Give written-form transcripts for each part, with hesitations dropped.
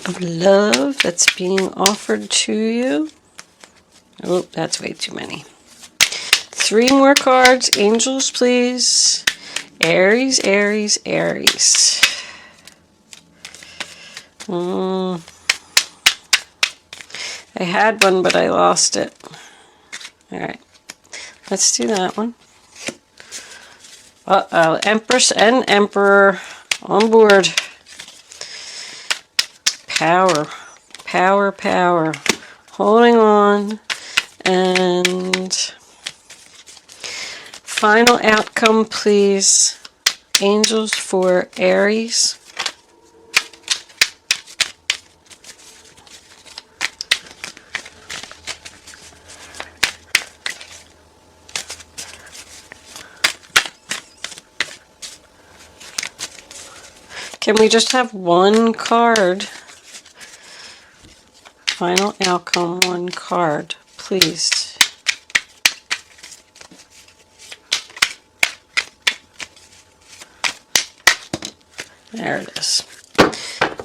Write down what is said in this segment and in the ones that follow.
of love that's being offered to you. Oh, that's way too many. 3 more cards. Angels, please. Aries, Aries, Aries. I had one, but I lost it. All right. Let's do that one. Uh-oh. Empress and Emperor on board. Power. Power, power. Holding on. And final outcome, please. Angels for Aries. Can we just have one card? Final outcome, one card, please. There it is.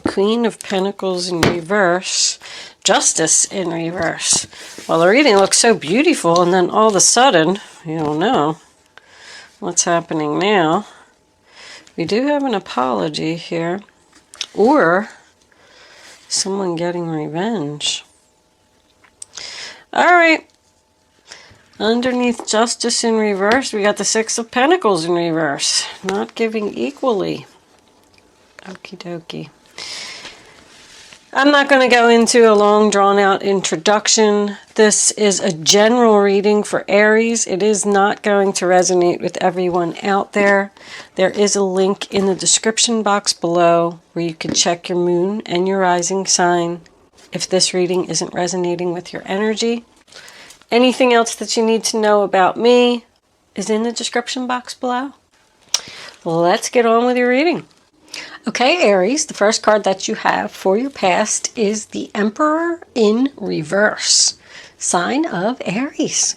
Queen of Pentacles in reverse. Justice in reverse. Well, the reading looks so beautiful, and then all of a sudden, you don't know what's happening now. We do have an apology here, or someone getting revenge. All right. Underneath Justice in reverse, we got the 6 of Pentacles in reverse. Not giving equally. Okie dokie. I'm not going to go into a long drawn-out introduction. This is a general reading for Aries. It is not going to resonate with everyone out there. There is a link in the description box below where you can check your moon and your rising sign if this reading isn't resonating with your energy. Anything else that you need to know about me is in the description box below. Let's get on with your reading. Okay, Aries, the first card that you have for your past is the Emperor in reverse, sign of Aries.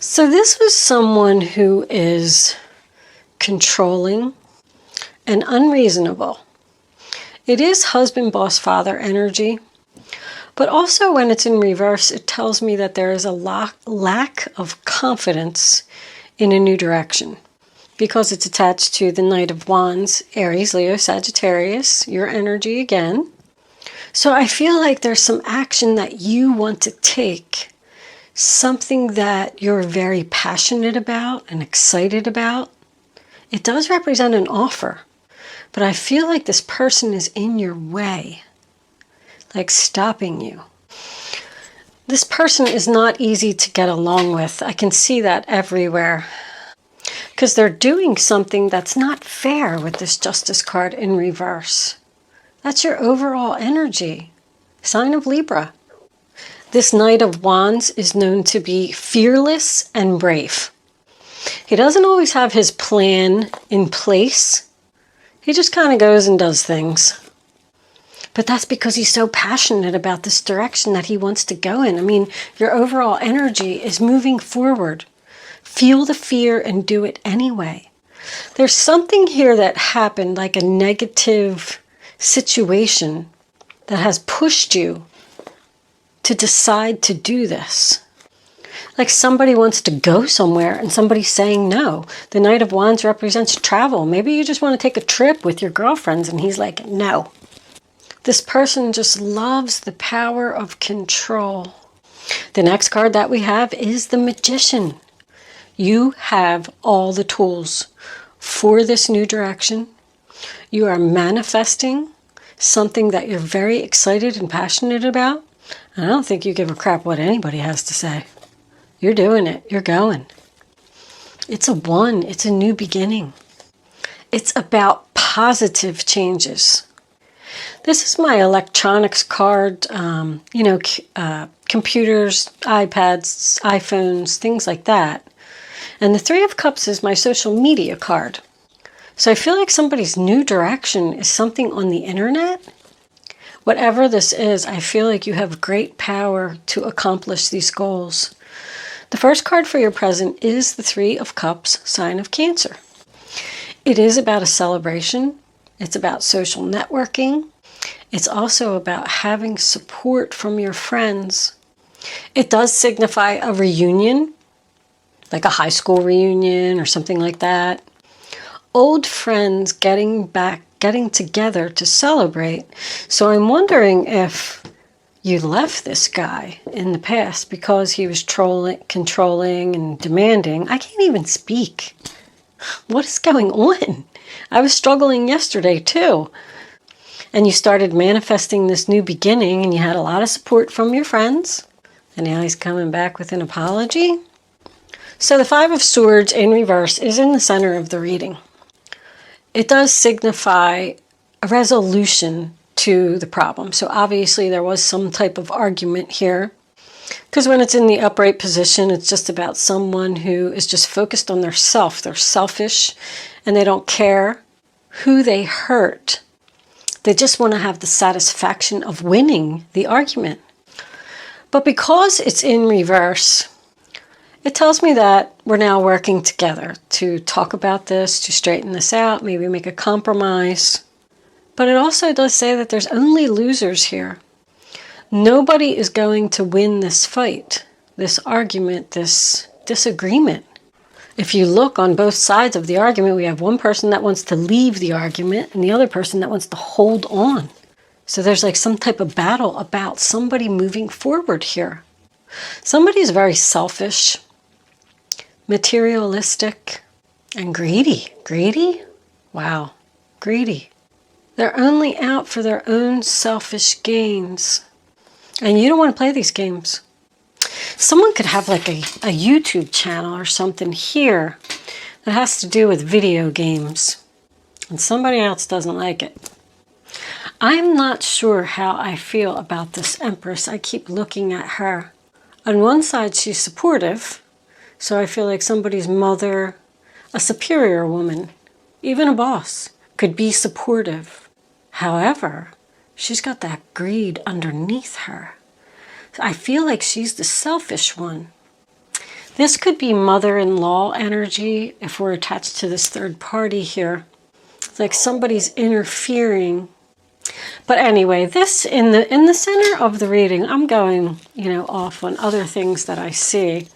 So this was someone who is controlling and unreasonable. It is husband, boss, father energy, but also when it's in reverse, it tells me that there is a lack of confidence in a new direction. Because it's attached to the Knight of Wands, Aries, Leo, Sagittarius, your energy again. So I feel like there's some action that you want to take, something that you're very passionate about and excited about. It does represent an offer, but I feel like this person is in your way, like stopping you. This person is not easy to get along with. I can see that everywhere. Because they're doing something that's not fair with this Justice card in reverse. That's your overall energy. Sign of Libra. This Knight of Wands is known to be fearless and brave. He doesn't always have his plan in place. He just kind of goes and does things. But that's because he's so passionate about this direction that he wants to go in. I mean, your overall energy is moving forward. Feel the fear and do it anyway. There's something here that happened, like a negative situation that has pushed you to decide to do this. Like somebody wants to go somewhere and somebody's saying no. The Knight of Wands represents travel. Maybe you just want to take a trip with your girlfriends and he's like, no. This person just loves the power of control. The next card that we have is the Magician. You have all the tools for this new direction. You are manifesting something that you're very excited and passionate about. And I don't think you give a crap what anybody has to say. You're doing it. You're going. It's a 1. It's a new beginning. It's about positive changes. This is my electronics card, computers, iPads, iPhones, things like that. And the 3 of Cups is my social media card. So I feel like somebody's new direction is something on the internet. Whatever this is, I feel like you have great power to accomplish these goals. The first card for your present is the 3 of Cups, sign of Cancer. It is about a celebration. It's about social networking. It's also about having support from your friends. It does signify a reunion, like a high school reunion or something like that. Old friends getting together to celebrate. So I'm wondering if you left this guy in the past because he was controlling and demanding. I can't even speak. What is going on? I was struggling yesterday too. And you started manifesting this new beginning and you had a lot of support from your friends. And now he's coming back with an apology. So the Five of Swords in reverse is in the center of the reading. It does signify a resolution to the problem. So obviously there was some type of argument here. Because when it's in the upright position, it's just about someone who is just focused on their self. They're selfish and they don't care who they hurt. They just want to have the satisfaction of winning the argument. But because it's in reverse, it tells me that we're now working together to talk about this, to straighten this out, maybe make a compromise. But it also does say that there's only losers here. Nobody is going to win this fight, this argument, this disagreement. If you look on both sides of the argument, we have one person that wants to leave the argument and the other person that wants to hold on. So there's like some type of battle about somebody moving forward here. Somebody's very selfish, materialistic, and greedy. Greedy? Wow, greedy. They're only out for their own selfish gains. And you don't want to play these games. Someone could have like a YouTube channel or something here that has to do with video games. And somebody else doesn't like it. I'm not sure how I feel about this Empress. I keep looking at her. On one side, she's supportive. So I feel like somebody's mother, a superior woman, even a boss, could be supportive. However, she's got that greed underneath her. I feel like she's the selfish one. This could be mother-in-law energy if we're attached to this third party here. It's like somebody's interfering. But anyway, this in the center of the reading, I'm going, off on other things that I see.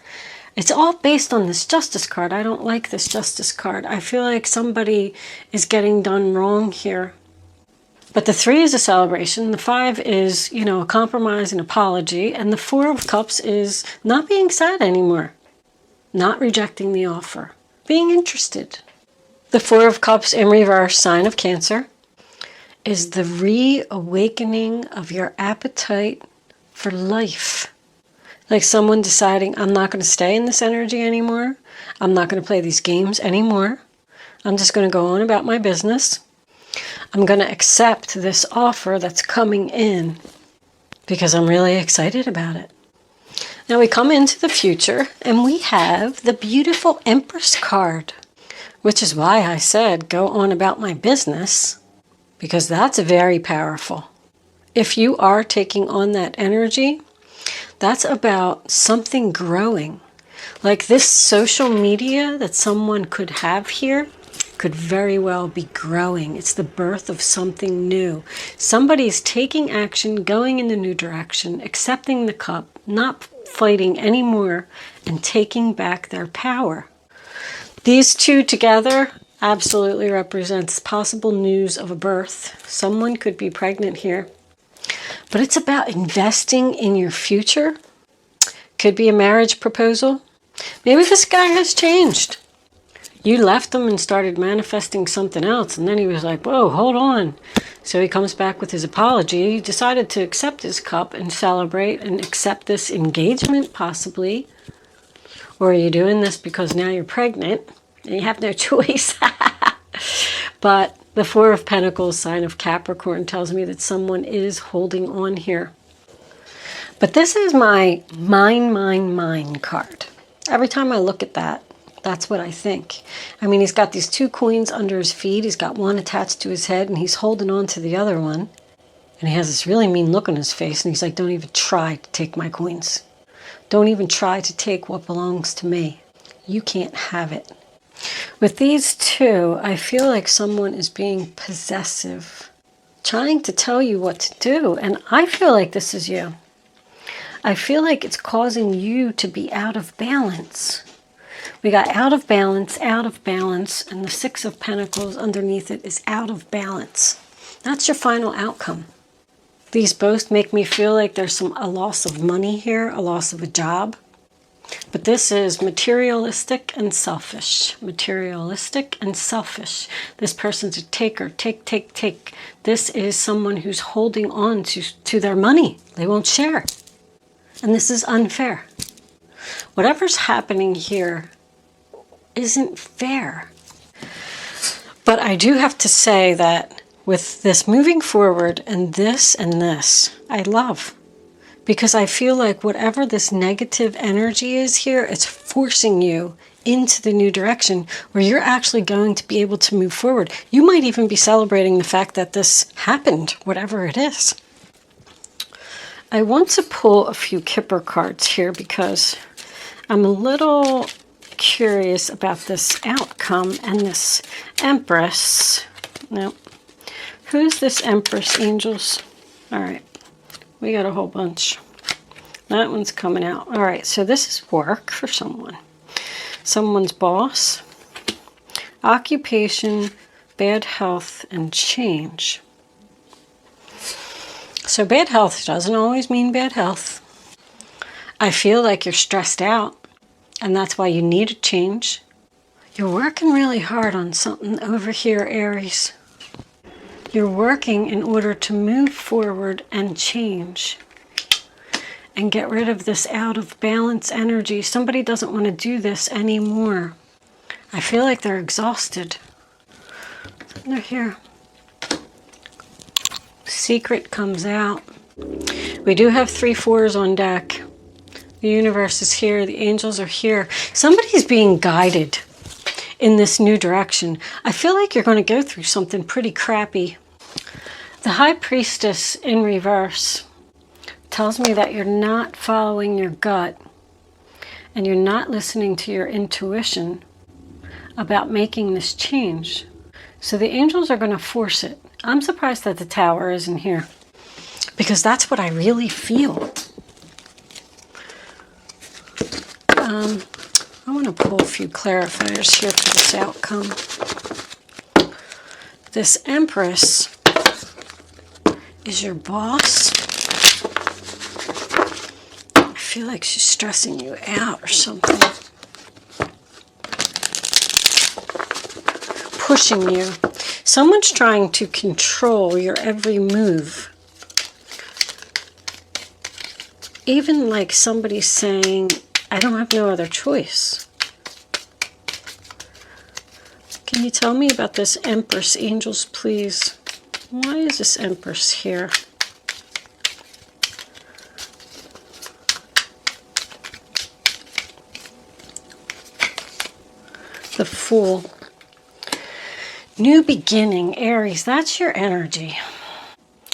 It's all based on this Justice card. I don't like this Justice card. I feel like somebody is getting done wrong here. But the 3 is a celebration. The 5 is, a compromise and apology. And the 4 of Cups is not being sad anymore. Not rejecting the offer. Being interested. The 4 of Cups in reverse, sign of Cancer, is the reawakening of your appetite for life. Like someone deciding, I'm not going to stay in this energy anymore. I'm not going to play these games anymore. I'm just going to go on about my business. I'm going to accept this offer that's coming in because I'm really excited about it. Now we come into the future and we have the beautiful Empress card, which is why I said go on about my business, because that's very powerful. If you are taking on that energy, that's about something growing. Like this social media that someone could have here could very well be growing. It's the birth of something new. Somebody's taking action, going in the new direction, accepting the cup, not fighting anymore, and taking back their power. These two together absolutely represents possible news of a birth. Someone could be pregnant here. But it's about investing in your future. Could be a marriage proposal. Maybe this guy has changed. You left him and started manifesting something else, and then he was like, whoa, hold on. So he comes back with his apology. He decided to accept his cup and celebrate and accept this engagement, possibly. Or are you doing this because now you're pregnant and you have no choice? But the 4 of Pentacles, sign of Capricorn, tells me that someone is holding on here. But this is my mine card. Every time I look at that, that's what I think. I mean, he's got these 2 coins under his feet. He's got one attached to his head, and he's holding on to the other one. And he has this really mean look on his face, and he's like, don't even try to take my coins. Don't even try to take what belongs to me. You can't have it. With these 2, I feel like someone is being possessive trying to tell you what to do. And I feel like this is you. I feel like it's causing you to be out of balance. We got out of balance, and the Six of Pentacles underneath it is out of balance. That's your final outcome. These both make me feel like there's a loss of money here, a loss of a job. But this is materialistic and selfish. Materialistic and selfish. This person's a taker. Take. This is someone who's holding on to their money. They won't share. And this is unfair. Whatever's happening here isn't fair. But I do have to say that with this moving forward and this, I love. Because I feel like whatever this negative energy is here, it's forcing you into the new direction where you're actually going to be able to move forward. You might even be celebrating the fact that this happened, whatever it is. I want to pull a few Kipper cards here because I'm a little curious about this outcome and this Empress. No. Who's this Empress, angels? All right. We got a whole bunch. That one's coming out. All right, so this is work for someone. Someone's boss, occupation, bad health, and change. So bad health doesn't always mean bad health. I feel like you're stressed out, and that's why you need a change. You're working really hard on something over here, Aries. You're working in order to move forward and change and get rid of this out of balance energy. Somebody doesn't want to do this anymore. I feel like they're exhausted. They're here. Secret comes out. We do have 3 4s on deck. The universe is here. The angels are here. Somebody's being guided in this new direction. I feel like you're going to go through something pretty crappy. The High Priestess in reverse tells me that you're not following your gut and you're not listening to your intuition about making this change. So the angels are going to force it. I'm surprised that the Tower isn't here because that's what I really feel. I want to pull a few clarifiers here for this outcome. This Empress is your boss. I feel like she's stressing you out or something. Pushing you. Someone's trying to control your every move. Even like somebody's saying, I don't have no other choice. Can you tell me about this Empress, angels, please? Why is this Empress here? The Fool. New beginning, Aries, that's your energy.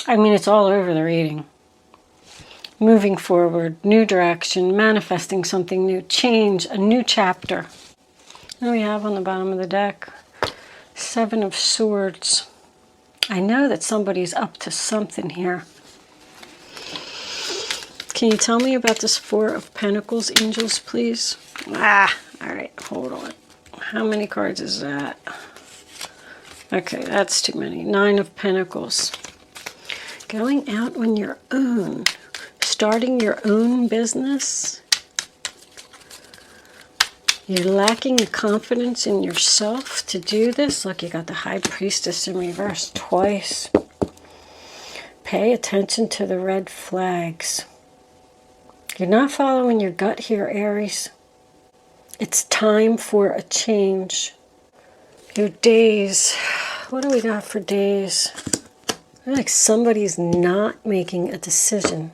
I mean, it's all over the reading. Moving forward, new direction, manifesting something new, change, a new chapter. What do we have on the bottom of the deck? 7 of Swords. I know that somebody's up to something here. Can you tell me about this 4 of Pentacles, angels, please? All right, hold on. How many cards is that? Okay, that's too many. 9 of Pentacles. Going out on your own. Starting your own business. You're lacking the confidence in yourself to do this. Look, you got the High Priestess in reverse twice. Pay attention to the red flags. You're not following your gut here, Aries. It's time for a change. Your days. What do we got for days? I feel like somebody's not making a decision.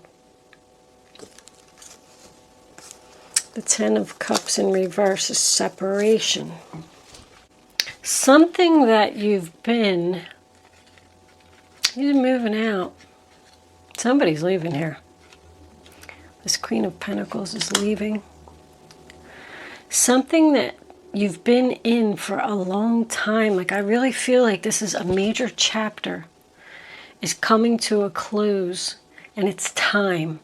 The 10 of Cups in reverse is separation. Something that you're moving out. Somebody's leaving here. This Queen of Pentacles is leaving. Something that you've been in for a long time. Like, I really feel like this is a major chapter is coming to a close, and it's time.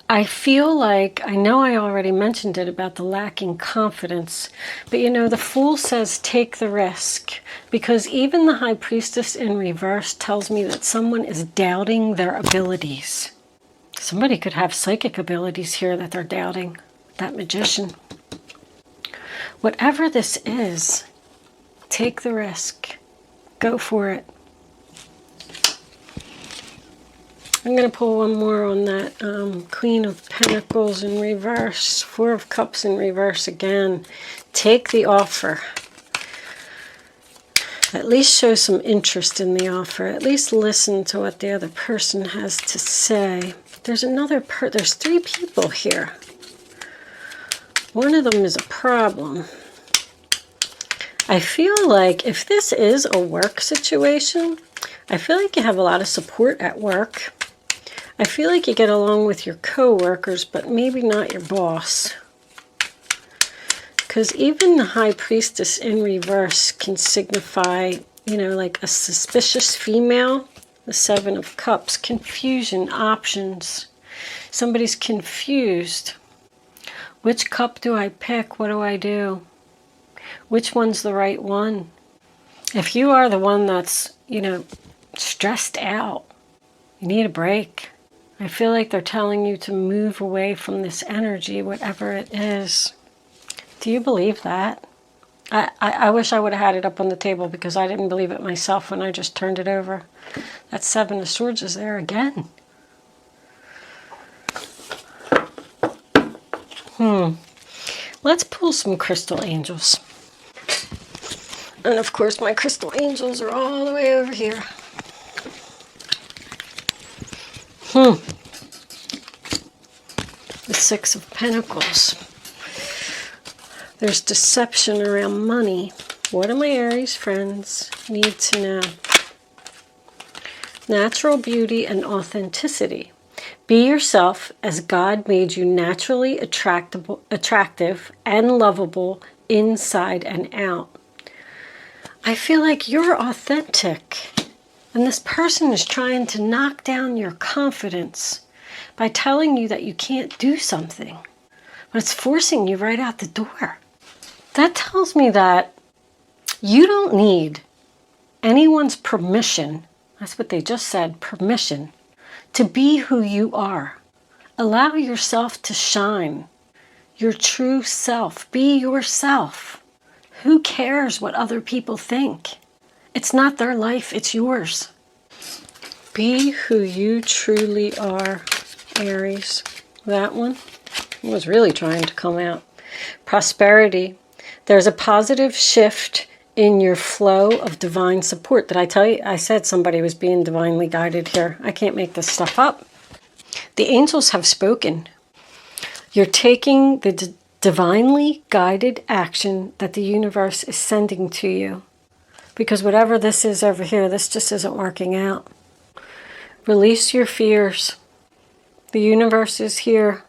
I feel like, I know I already mentioned it about the lacking confidence, but you know, the Fool says take the risk, because even the High Priestess in reverse tells me that someone is doubting their abilities. Somebody could have psychic abilities here that they're doubting. That Magician. Whatever this is, take the risk. Go for it. I'm going to pull one more on that Queen of Pentacles in reverse. Four of Cups in reverse again. Take the offer. At least show some interest in the offer. At least listen to what the other person has to say. There's there's three people here. One of them is a problem. I feel like if this is a work situation, I feel like you have a lot of support at work. I feel like you get along with your co-workers, but maybe not your boss. Because even the High Priestess in reverse can signify, you know, like a suspicious female. The Seven of Cups. Confusion, options. Somebody's confused. Which cup do I pick? What do I do? Which one's the right one? If you are the one that's, you know, stressed out, you need a break. I feel like they're telling you to move away from this energy, whatever it is. Do you believe that? I wish I would have had it up on the table because I didn't believe it myself when I just turned it over. That Seven of Swords is there again. Let's pull some crystal angels. And of course my crystal angels are all the way over here. The Six of Pentacles. There's deception around money. What do my Aries friends need to know? Natural beauty and authenticity. Be yourself as God made you, naturally attractive and lovable inside and out. I feel like you're authentic, and this person is trying to knock down your confidence by telling you that you can't do something, but it's forcing you right out the door. That tells me that you don't need anyone's permission. That's what they just said, permission, to be who you are. Allow yourself to shine, your true self. Be yourself. Who cares what other people think? It's not their life, it's yours. Be who you truly are, Aries. That one was really trying to come out. Prosperity. There's a positive shift in your flow of divine support. Did I tell you? I said somebody was being divinely guided here. I can't make this stuff up. The angels have spoken. You're taking the divinely guided action that the universe is sending to you. Because whatever this is over here, this just isn't working out. Release your fears. The universe is here.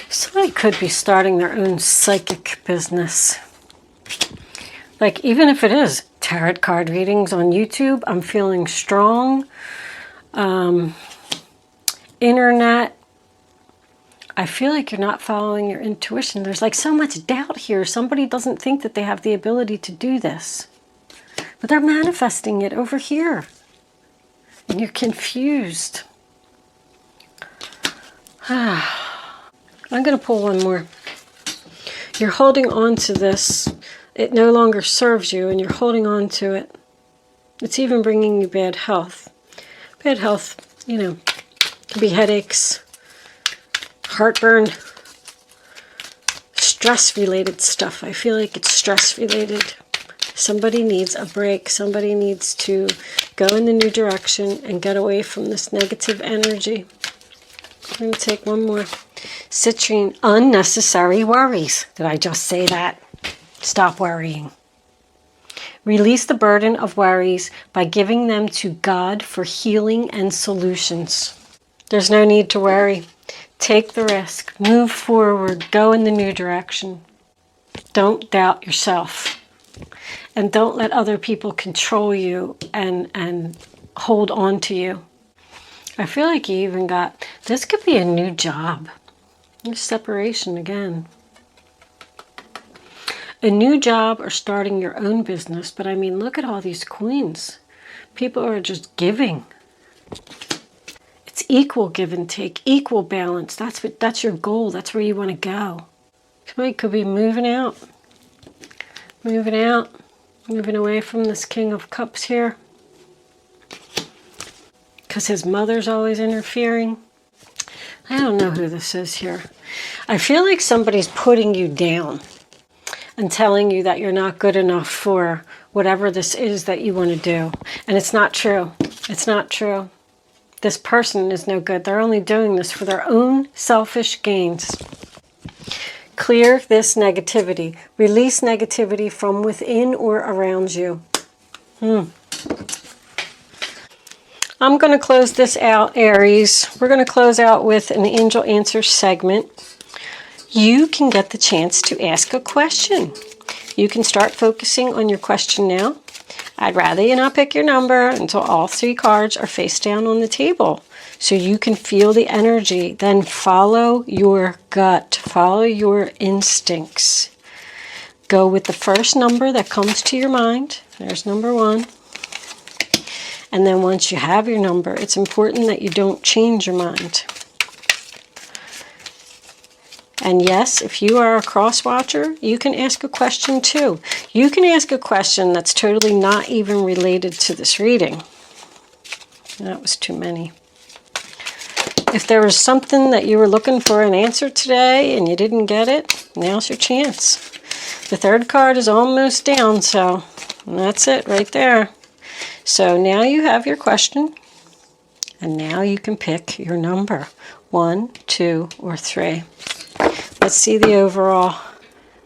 Somebody could be starting their own psychic business. Like, even if it is tarot card readings on YouTube, I'm feeling strong. Internet. I feel like you're not following your intuition. There's like so much doubt here. Somebody doesn't think that they have the ability to do this. But they're manifesting it over here. And you're confused. I'm going to pull one more. You're holding on to this. It no longer serves you, and you're holding on to it. It's even bringing you bad health. Bad health, you know, can be headaches, heartburn, stress-related stuff. I feel like it's stress-related. Somebody needs a break. Somebody needs to go in the new direction and get away from this negative energy. I'm going to take one more. Citrine, unnecessary worries. Did I just say that? Stop worrying. Release the burden of worries by giving them to God for healing and solutions. There's no need to worry. Take the risk. Move forward. Go in the new direction. Don't doubt yourself. And don't let other people control you and hold on to you. I feel like you even got, this could be a new job. There's separation again. A new job or starting your own business. But I mean, look at all these queens. People are just giving. It's equal give and take, equal balance. That's your goal. That's where you want to go. Somebody could be moving out, moving away from this King of Cups here. Because his mother's always interfering. I don't know who this is here. I feel like somebody's putting you down and telling you that you're not good enough for whatever this is that you want to do. And it's not true. It's not true. This person is no good. They're only doing this for their own selfish gains. Clear this negativity. Release negativity from within or around you. I'm going to close this out, Aries. We're going to close out with an angel answer segment. You can get the chance to ask a question. You can start focusing on your question now. I'd rather you not pick your number until all 3 cards are face down on the table, so you can feel the energy. Then follow your gut. Follow your instincts. Go with the first number that comes to your mind. There's number 1. And then once you have your number, it's important that you don't change your mind. And yes, if you are a cross watcher, you can ask a question too. You can ask a question that's totally not even related to this reading. That was too many. If there was something that you were looking for an answer today and you didn't get it, now's your chance. The 3rd card is almost down, so that's it right there. So now you have your question, and now you can pick your number, 1, 2, or 3. Let's see the overall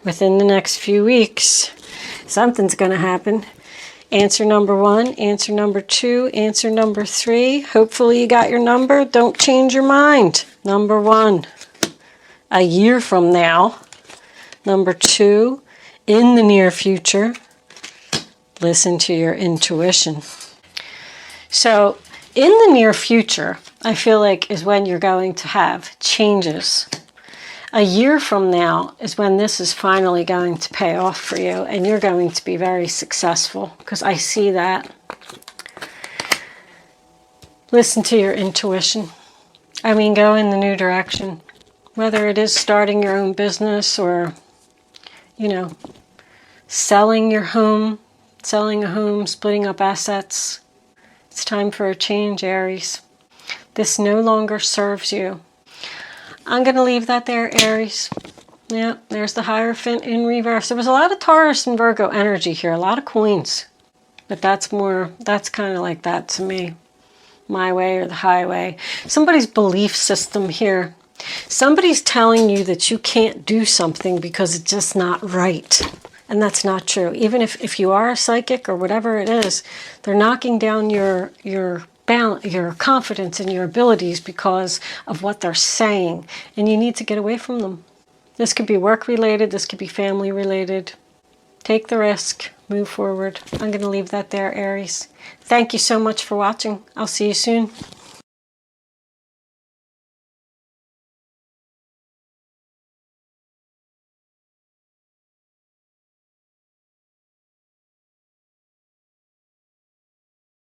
within the next few weeks. Something's going to happen. Answer number 1, answer number 2, answer number 3. Hopefully you got your number. Don't change your mind. Number 1, a year from now. Number 2, in the near future. Listen to your intuition. So in the near future, I feel like is when you're going to have changes. A year from now is when this is finally going to pay off for you, and you're going to be very successful, because I see that. Listen to your intuition. I mean, go in the new direction. Whether it is starting your own business or, selling your home, selling a home, splitting up assets. It's time for a change, Aries. This no longer serves you. I'm going to leave that there, Aries. Yeah, there's the Hierophant in reverse. There was a lot of Taurus and Virgo energy here, a lot of Queens. But that's kind of like that to me. My way or the highway. Somebody's belief system here. Somebody's telling you that you can't do something because it's just not right. And that's not true. Even if you are a psychic or whatever it is, they're knocking down your balance, your confidence in your abilities because of what they're saying. And you need to get away from them. This could be work related. This could be family related. Take the risk. Move forward. I'm going to leave that there, Aries. Thank you so much for watching. I'll see you soon.